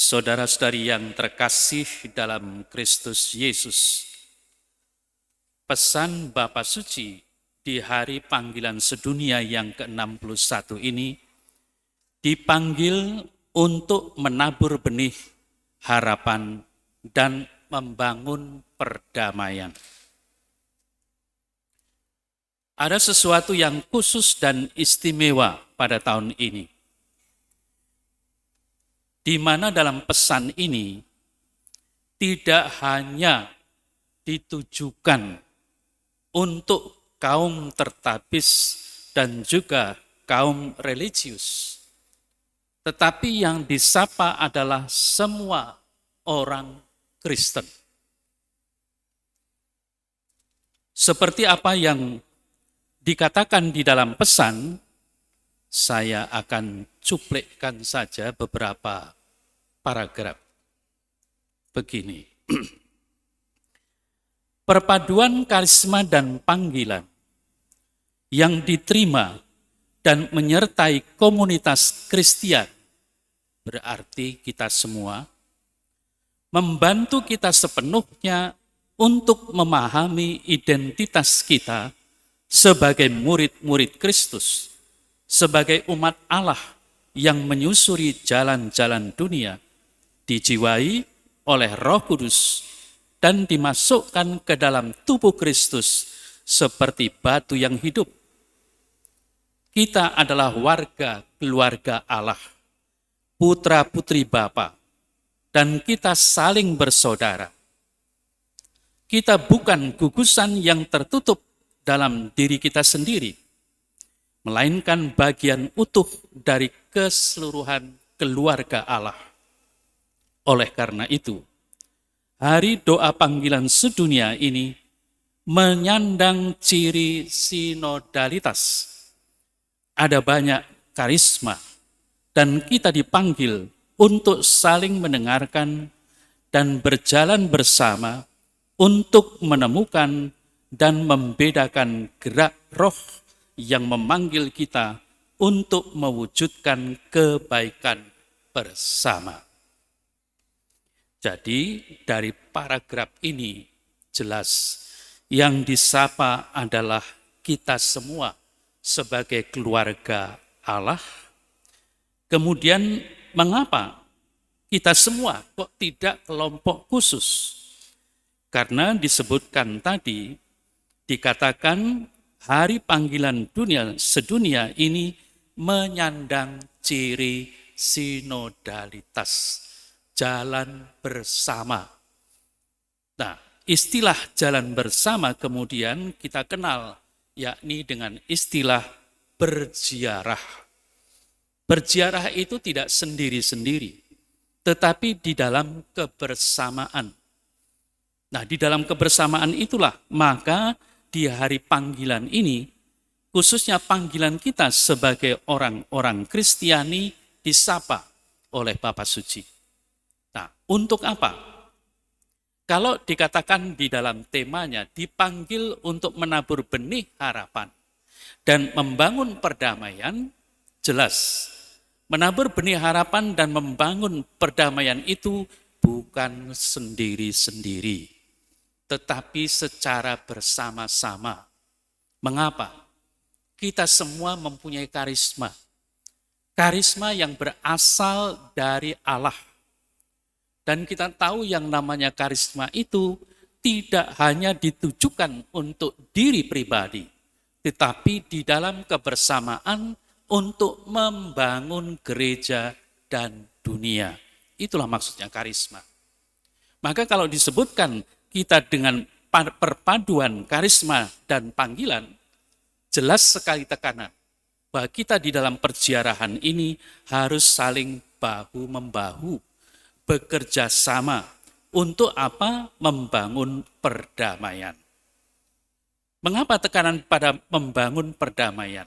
Saudara-saudari yang terkasih dalam Kristus Yesus, pesan Bapa Suci di hari panggilan sedunia yang ke-61 ini dipanggil untuk menabur benih harapan dan membangun perdamaian. Ada sesuatu yang khusus dan istimewa pada tahun ini, di mana dalam pesan ini tidak hanya ditujukan untuk kaum tertabis dan juga kaum religius, tetapi yang disapa adalah semua orang Kristen. Seperti apa yang dikatakan di dalam pesan, saya akan cuplikkan saja beberapa paragraf. Begini. Perpaduan karisma dan panggilan yang diterima dan menyertai komunitas Kristen, berarti kita semua, membantu kita sepenuhnya untuk memahami identitas kita sebagai murid-murid Kristus, sebagai umat Allah yang menyusuri jalan-jalan dunia, dijiwai oleh Roh Kudus dan dimasukkan ke dalam tubuh Kristus seperti batu yang hidup. Kita adalah warga keluarga Allah, putra-putri Bapa, dan kita saling bersaudara. Kita bukan gugusan yang tertutup dalam diri kita sendiri, melainkan bagian utuh dari keseluruhan keluarga Allah. Oleh karena itu, hari doa panggilan sedunia ini menyandang ciri sinodalitas. Ada banyak karisma, dan kita dipanggil untuk saling mendengarkan dan berjalan bersama untuk menemukan dan membedakan gerak roh yang memanggil kita untuk mewujudkan kebaikan bersama. Jadi dari paragraf ini jelas yang disapa adalah kita semua sebagai keluarga Allah. Kemudian mengapa kita semua kok tidak kelompok khusus? Karena disebutkan tadi, dikatakan hari panggilan dunia sedunia ini menyandang ciri sinodalitas, jalan bersama. Nah, istilah jalan bersama kemudian kita kenal, yakni dengan istilah berziarah. Berziarah itu tidak sendiri-sendiri, tetapi di dalam kebersamaan. Nah, di dalam kebersamaan itulah maka di hari panggilan ini, khususnya panggilan kita sebagai orang-orang Kristiani disapa oleh Bapa Suci. Nah, untuk apa? Kalau dikatakan di dalam temanya, dipanggil untuk menabur benih harapan dan membangun perdamaian, jelas. Menabur benih harapan dan membangun perdamaian itu bukan sendiri-sendiri, tetapi secara bersama-sama. Mengapa? Kita semua mempunyai karisma. Karisma yang berasal dari Allah. Dan kita tahu yang namanya karisma itu tidak hanya ditujukan untuk diri pribadi, tetapi di dalam kebersamaan untuk membangun gereja dan dunia. Itulah maksudnya karisma. Maka kalau disebutkan kita dengan perpaduan karisma dan panggilan, jelas sekali tekanan bahwa kita di dalam perziarahan ini harus saling bahu-membahu, bekerja sama untuk apa? Membangun perdamaian. Mengapa tekanan pada membangun perdamaian?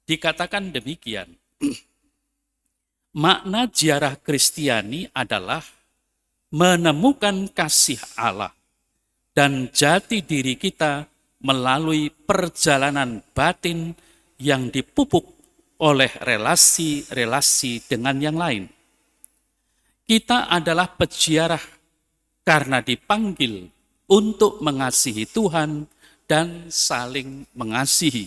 Dikatakan demikian, makna ziarah Kristiani adalah menemukan kasih Allah dan jati diri kita melalui perjalanan batin yang dipupuk oleh relasi-relasi dengan yang lain. Kita adalah peziarah karena dipanggil untuk mengasihi Tuhan dan saling mengasihi.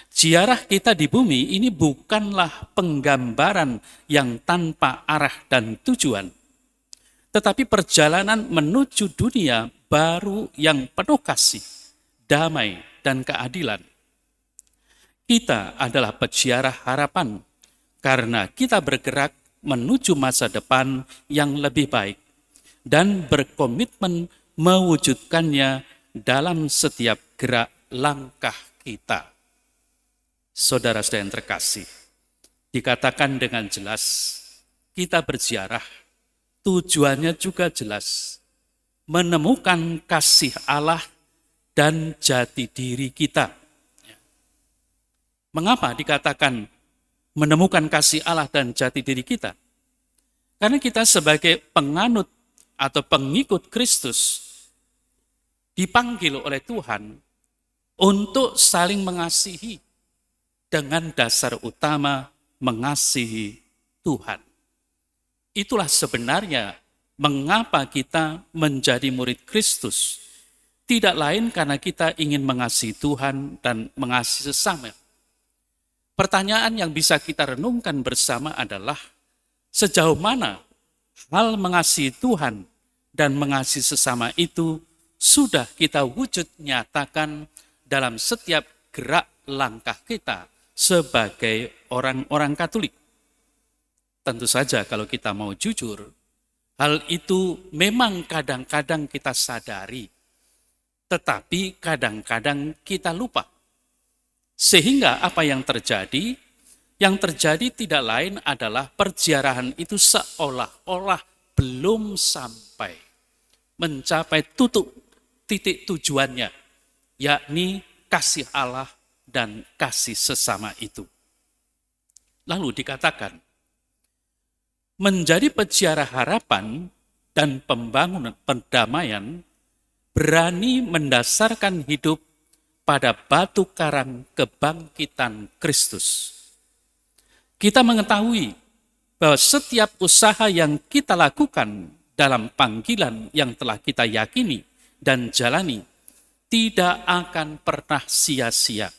Ziarah kita di bumi ini bukanlah penggambaran yang tanpa arah dan tujuan, tetapi perjalanan menuju dunia baru yang penuh kasih, damai, dan keadilan. Kita adalah peziarah harapan karena kita bergerak menuju masa depan yang lebih baik dan berkomitmen mewujudkannya dalam setiap gerak langkah kita. Saudara-saudara yang terkasih, dikatakan dengan jelas, kita berziarah, tujuannya juga jelas, menemukan kasih Allah dan jati diri kita. Mengapa dikatakan menemukan kasih Allah dan jati diri kita? Karena kita sebagai penganut atau pengikut Kristus dipanggil oleh Tuhan untuk saling mengasihi dengan dasar utama mengasihi Tuhan. Itulah sebenarnya mengapa kita menjadi murid Kristus. Tidak lain karena kita ingin mengasihi Tuhan dan mengasihi sesama. Pertanyaan yang bisa kita renungkan bersama adalah sejauh mana hal mengasihi Tuhan dan mengasihi sesama itu sudah kita wujud nyatakan dalam setiap gerak langkah kita sebagai orang-orang Katolik. Tentu saja kalau kita mau jujur, hal itu memang kadang-kadang kita sadari, tetapi kadang-kadang kita lupa. Sehingga apa yang terjadi? Yang terjadi tidak lain adalah perziarahan itu seolah-olah belum sampai mencapai titik tujuannya, yakni kasih Allah dan kasih sesama itu. Lalu dikatakan, menjadi peziarah harapan dan pembangunan perdamaian berani mendasarkan hidup pada batu karang kebangkitan Kristus. Kita mengetahui bahwa setiap usaha yang kita lakukan dalam panggilan yang telah kita yakini dan jalani tidak akan pernah sia-sia.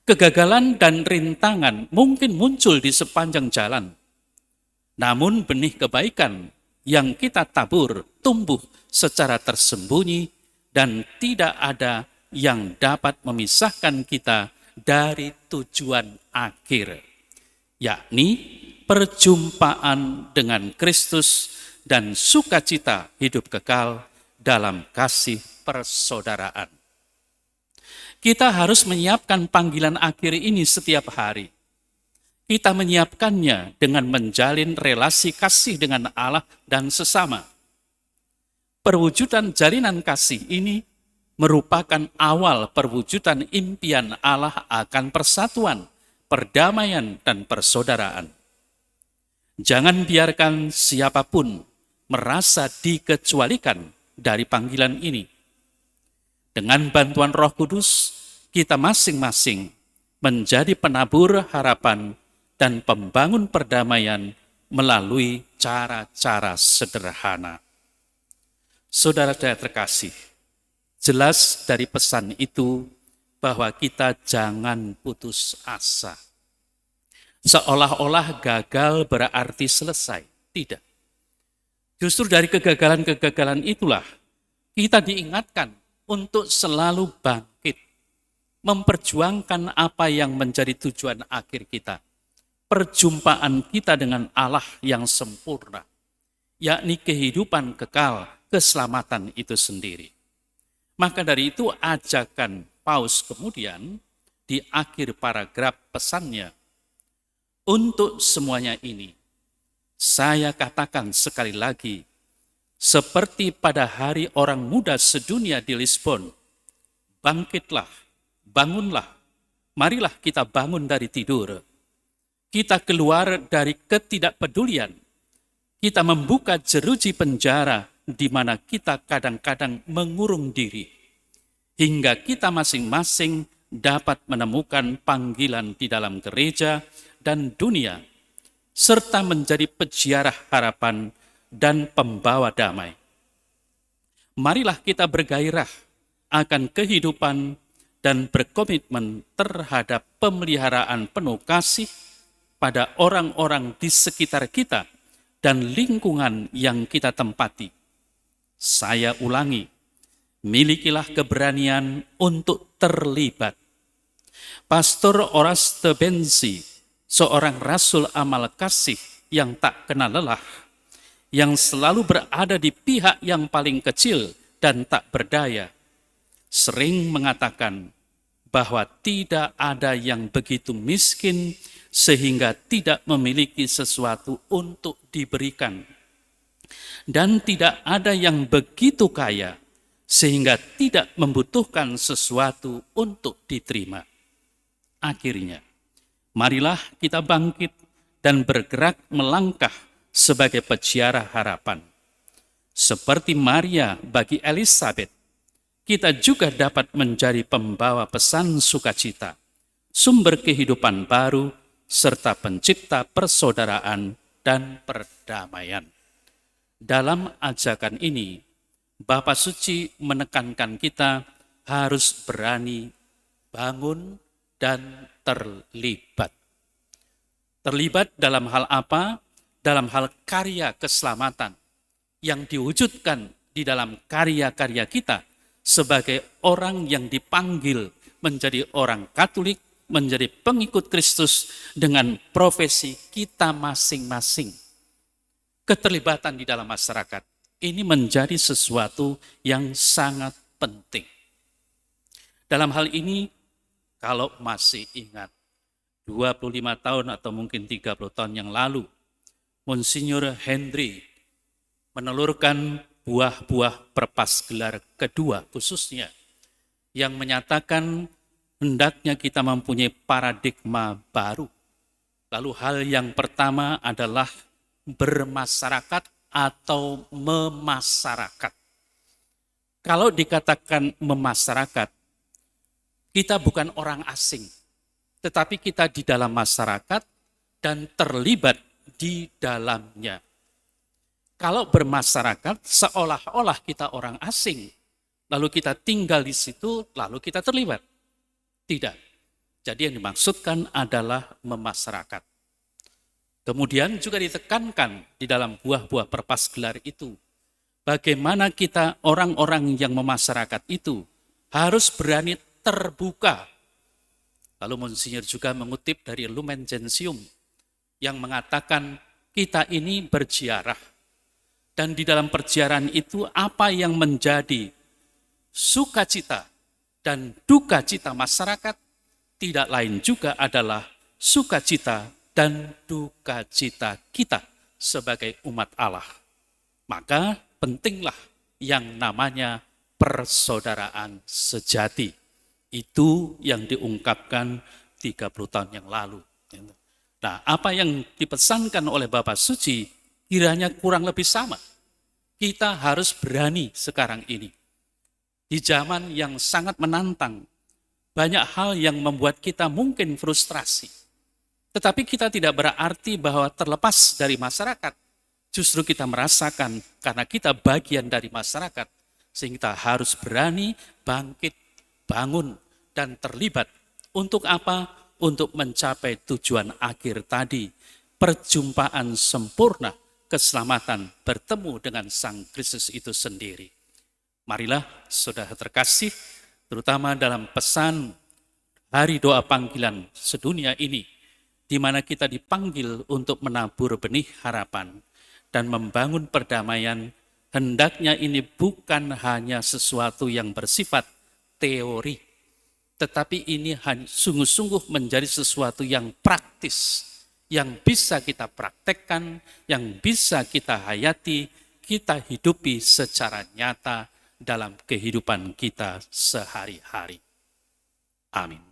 Kegagalan dan rintangan mungkin muncul di sepanjang jalan. Namun benih kebaikan yang kita tabur tumbuh secara tersembunyi dan tidak ada yang dapat memisahkan kita dari tujuan akhir, yakni perjumpaan dengan Kristus dan sukacita hidup kekal dalam kasih persaudaraan. Kita harus menyiapkan panggilan akhir ini setiap hari. Kita menyiapkannya dengan menjalin relasi kasih dengan Allah dan sesama. Perwujudan jalinan kasih ini merupakan awal perwujudan impian Allah akan persatuan, perdamaian, dan persaudaraan. Jangan biarkan siapapun merasa dikecualikan dari panggilan ini. Dengan bantuan Roh Kudus, kita masing-masing menjadi penabur harapan dan pembangun perdamaian melalui cara-cara sederhana. Saudara-saudara terkasih, jelas dari pesan itu bahwa kita jangan putus asa. Seolah-olah gagal berarti selesai. Tidak. Justru dari kegagalan-kegagalan itulah kita diingatkan untuk selalu bangkit, memperjuangkan apa yang menjadi tujuan akhir kita. Perjumpaan kita dengan Allah yang sempurna, yakni kehidupan kekal, keselamatan itu sendiri. Maka dari itu ajakan Paus kemudian di akhir paragraf pesannya, untuk semuanya ini, saya katakan sekali lagi, seperti pada hari orang muda sedunia di Lisbon, bangkitlah, bangunlah, marilah kita bangun dari tidur. Kita keluar dari ketidakpedulian, kita membuka jeruji penjara di mana kita kadang-kadang mengurung diri, hingga kita masing-masing dapat menemukan panggilan di dalam gereja dan dunia, serta menjadi peziarah harapan dan pembawa damai. Marilah kita bergairah akan kehidupan dan berkomitmen terhadap pemeliharaan penuh kasih pada orang-orang di sekitar kita dan lingkungan yang kita tempati. Saya ulangi, milikilah keberanian untuk terlibat. Pastor Oraste Benzi, seorang rasul amal kasih yang tak kenal lelah, yang selalu berada di pihak yang paling kecil dan tak berdaya, sering mengatakan bahwa tidak ada yang begitu miskin sehingga tidak memiliki sesuatu untuk diberikan, dan tidak ada yang begitu kaya sehingga tidak membutuhkan sesuatu untuk diterima. Akhirnya, marilah kita bangkit dan bergerak melangkah sebagai peziarah harapan. Seperti Maria bagi Elizabeth, kita juga dapat menjadi pembawa pesan sukacita, sumber kehidupan baru, serta pencipta persaudaraan dan perdamaian. Dalam ajakan ini, Bapa Suci menekankan kita harus berani bangun dan terlibat. Terlibat dalam hal apa? Dalam hal karya keselamatan yang diwujudkan di dalam karya-karya kita sebagai orang yang dipanggil menjadi orang Katolik, menjadi pengikut Kristus dengan profesi kita masing-masing. Keterlibatan di dalam masyarakat ini menjadi sesuatu yang sangat penting. Dalam hal ini, kalau masih ingat, 25 tahun atau mungkin 30 tahun yang lalu, Monsinyur Henry menelurkan buah-buah perpas gelar kedua khususnya, yang menyatakan hendaknya kita mempunyai paradigma baru. Lalu hal yang pertama adalah bermasyarakat atau memasyarakat. Kalau dikatakan memasyarakat, kita bukan orang asing, tetapi kita di dalam masyarakat dan terlibat di dalamnya. Kalau bermasyarakat, seolah-olah kita orang asing, lalu kita tinggal di situ, lalu kita terlibat. Tidak. Jadi yang dimaksudkan adalah memasyarakat. Kemudian juga ditekankan di dalam buah-buah perpas gelar itu, bagaimana kita orang-orang yang memasyarakat itu harus berani terbuka. Lalu Monsinyur juga mengutip dari Lumen Gentium yang mengatakan kita ini berziarah. Dan di dalam perziarahan itu apa yang menjadi sukacita dan duka cita masyarakat tidak lain juga adalah sukacita dan duka cita kita sebagai umat Allah. Maka pentinglah yang namanya persaudaraan sejati. Itu yang diungkapkan 30 tahun yang lalu. Nah, apa yang dipesankan oleh Bapak Suci kiranya kurang lebih sama. Kita harus berani sekarang ini. Di zaman yang sangat menantang, banyak hal yang membuat kita mungkin frustrasi. Tetapi kita tidak berarti bahwa terlepas dari masyarakat. Justru kita merasakan karena kita bagian dari masyarakat, sehingga kita harus berani bangkit, bangun, dan terlibat. Untuk apa? Untuk mencapai tujuan akhir tadi, perjumpaan sempurna, keselamatan, bertemu dengan Sang Kristus itu sendiri. Marilah saudara terkasih, terutama dalam pesan hari doa panggilan sedunia ini, di mana kita dipanggil untuk menabur benih harapan dan membangun perdamaian, hendaknya ini bukan hanya sesuatu yang bersifat teori, tetapi ini sungguh-sungguh menjadi sesuatu yang praktis, yang bisa kita praktekkan, yang bisa kita hayati, kita hidupi secara nyata dalam kehidupan kita sehari-hari. Amin.